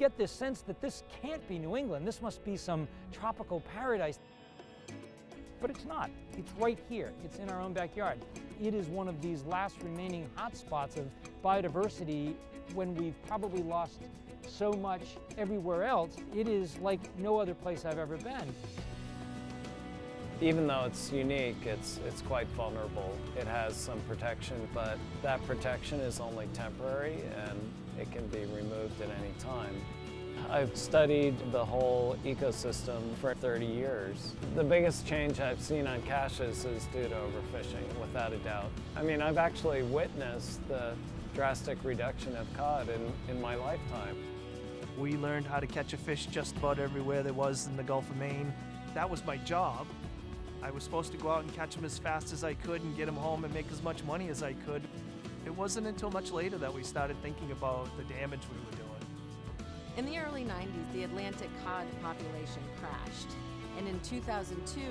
get this sense that this can't be New England. This must be some tropical paradise. But it's not. It's right here. It's in our own backyard. It is one of these last remaining hotspots of biodiversity when we've probably lost so much everywhere else. It is like no other place I've ever been. Even though it's unique, it's quite vulnerable. It has some protection, but that protection is only temporary and it can be removed at any time. I've studied the whole ecosystem for 30 years. The biggest change I've seen on caches is due to overfishing, without a doubt. I mean, I've actually witnessed the drastic reduction of cod in my lifetime. We learned how to catch a fish just about everywhere there was in the Gulf of Maine. That was my job. I was supposed to go out and catch them as fast as I could and get them home and make as much money as I could. It wasn't until much later that we started thinking about the damage we were doing. In the early 90s, the Atlantic cod population crashed. And in 2002,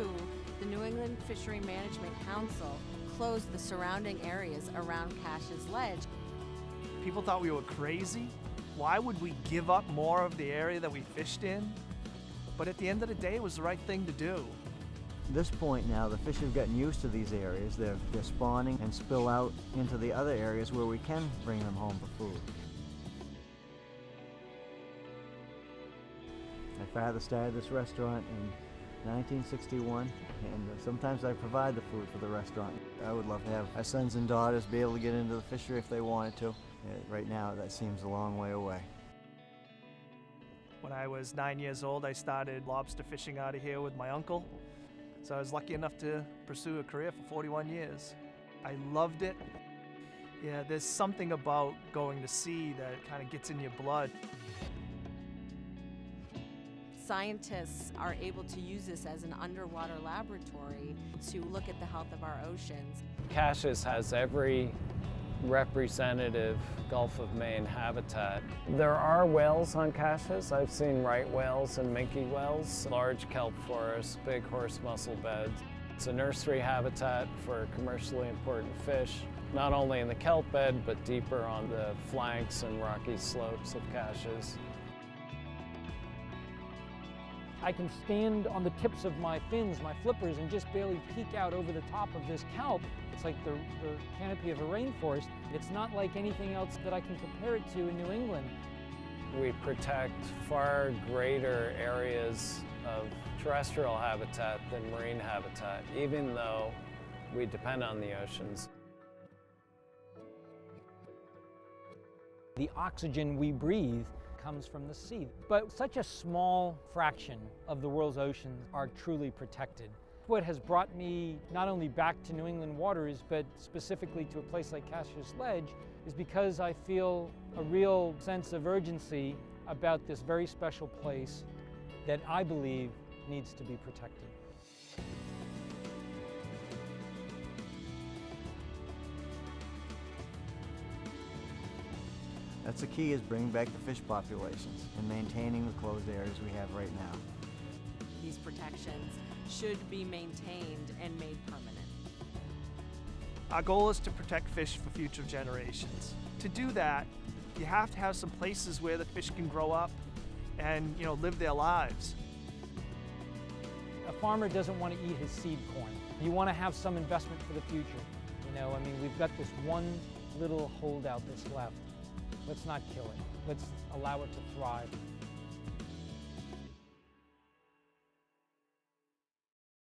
the New England Fishery Management Council closed the surrounding areas around Caches Ledge. People thought we were crazy. Why would we give up more of the area that we fished in? But at the end of the day, it was the right thing to do. At this point now, the fish have gotten used to these areas. They're spawning and spill out into the other areas where we can bring them home for food. My father started this restaurant in 1961, and sometimes I provide the food for the restaurant. I would love to have our sons and daughters be able to get into the fishery if they wanted to. Right now, that seems a long way away. When I was 9 years old, I started lobster fishing out of here with my uncle. So I was lucky enough to pursue a career for 41 years. I loved it. Yeah, there's something about going to sea that kind of gets in your blood. Scientists are able to use this as an underwater laboratory to look at the health of our oceans. Caches has every representative Gulf of Maine habitat. There are whales on Caches. I've seen right whales and minke whales, large kelp forests, big horse mussel beds. It's a nursery habitat for commercially important fish, not only in the kelp bed, but deeper on the flanks and rocky slopes of Caches. I can stand on the tips of my fins, my flippers, and just barely peek out over the top of this kelp. It's like the canopy of a rainforest. It's not like anything else that I can compare it to in New England. We protect far greater areas of terrestrial habitat than marine habitat, even though we depend on the oceans. The oxygen we breathe comes from the sea. But such a small fraction of the world's oceans are truly protected. What has brought me not only back to New England waters, but specifically to a place like Caches Ledge, is because I feel a real sense of urgency about this very special place that I believe needs to be protected. That's the key, is bringing back the fish populations and maintaining the closed areas we have right now. These protections should be maintained and made permanent. Our goal is to protect fish for future generations. To do that, you have to have some places where the fish can grow up and, live their lives. A farmer doesn't want to eat his seed corn. You want to have some investment for the future. We've got this one little holdout that's left. Let's not kill it. Let's allow it to thrive.